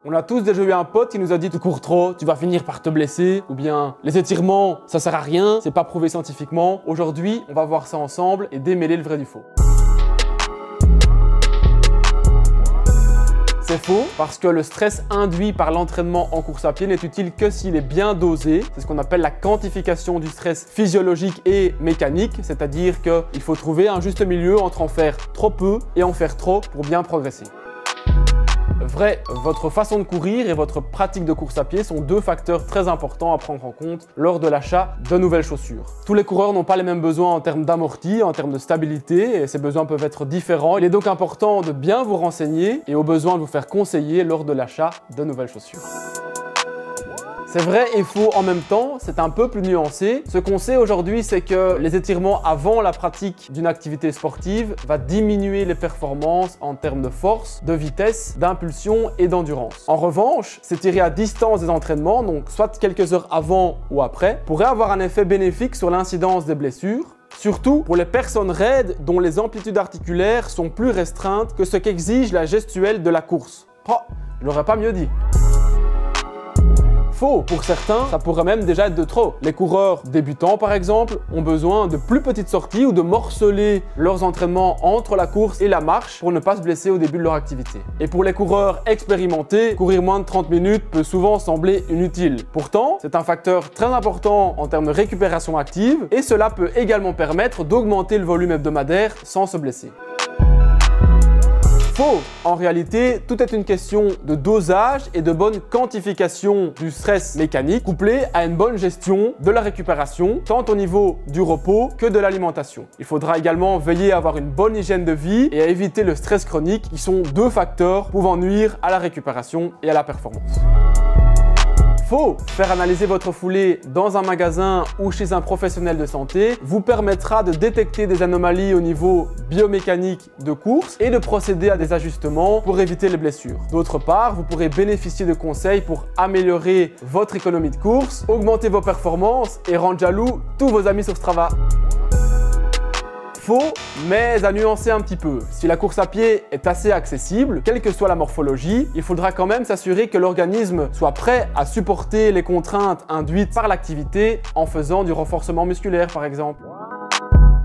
On a tous déjà eu un pote qui nous a dit tu cours trop, tu vas finir par te blesser, ou bien les étirements ça sert à rien, c'est pas prouvé scientifiquement. Aujourd'hui, on va voir ça ensemble et démêler le vrai du faux. C'est faux parce que le stress induit par l'entraînement en course à pied n'est utile que s'il est bien dosé. C'est ce qu'on appelle la quantification du stress physiologique et mécanique, c'est-à-dire qu'il faut trouver un juste milieu entre en faire trop peu et en faire trop pour bien progresser. Vrai, votre façon de courir et votre pratique de course à pied sont deux facteurs très importants à prendre en compte lors de l'achat de nouvelles chaussures. Tous les coureurs n'ont pas les mêmes besoins en termes d'amorti, en termes de stabilité, et ces besoins peuvent être différents. Il est donc important de bien vous renseigner et au besoin de vous faire conseiller lors de l'achat de nouvelles chaussures. C'est vrai et faux en même temps, c'est un peu plus nuancé. Ce qu'on sait aujourd'hui, c'est que les étirements avant la pratique d'une activité sportive va diminuer les performances en termes de force, de vitesse, d'impulsion et d'endurance. En revanche, s'étirer à distance des entraînements, donc soit quelques heures avant ou après, pourrait avoir un effet bénéfique sur l'incidence des blessures, surtout pour les personnes raides dont les amplitudes articulaires sont plus restreintes que ce qu'exige la gestuelle de la course. Oh, je l'aurais pas mieux dit. Faux. Pour certains, ça pourrait même déjà être de trop. Les coureurs débutants, par exemple, ont besoin de plus petites sorties ou de morceler leurs entraînements entre la course et la marche pour ne pas se blesser au début de leur activité. Et pour les coureurs expérimentés, courir moins de 30 minutes peut souvent sembler inutile. Pourtant, c'est un facteur très important en termes de récupération active et cela peut également permettre d'augmenter le volume hebdomadaire sans se blesser. Faux. En réalité, tout est une question de dosage et de bonne quantification du stress mécanique couplé à une bonne gestion de la récupération, tant au niveau du repos que de l'alimentation. Il faudra également veiller à avoir une bonne hygiène de vie et à éviter le stress chronique qui sont deux facteurs pouvant nuire à la récupération et à la performance. Faux. Faire analyser votre foulée dans un magasin ou chez un professionnel de santé vous permettra de détecter des anomalies au niveau biomécanique de course et de procéder à des ajustements pour éviter les blessures. D'autre part, vous pourrez bénéficier de conseils pour améliorer votre économie de course, augmenter vos performances et rendre jaloux tous vos amis sur Strava. Faux, mais à nuancer un petit peu. Si la course à pied est assez accessible, quelle que soit la morphologie, il faudra quand même s'assurer que l'organisme soit prêt à supporter les contraintes induites par l'activité en faisant du renforcement musculaire par exemple.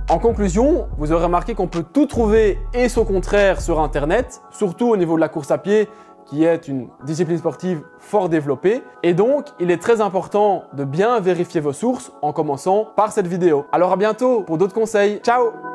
En conclusion, vous aurez remarqué qu'on peut tout trouver et son contraire sur internet, surtout au niveau de la course à pied qui est une discipline sportive fort développée. Et donc, il est très important de bien vérifier vos sources en commençant par cette vidéo. Alors à bientôt pour d'autres conseils. Ciao!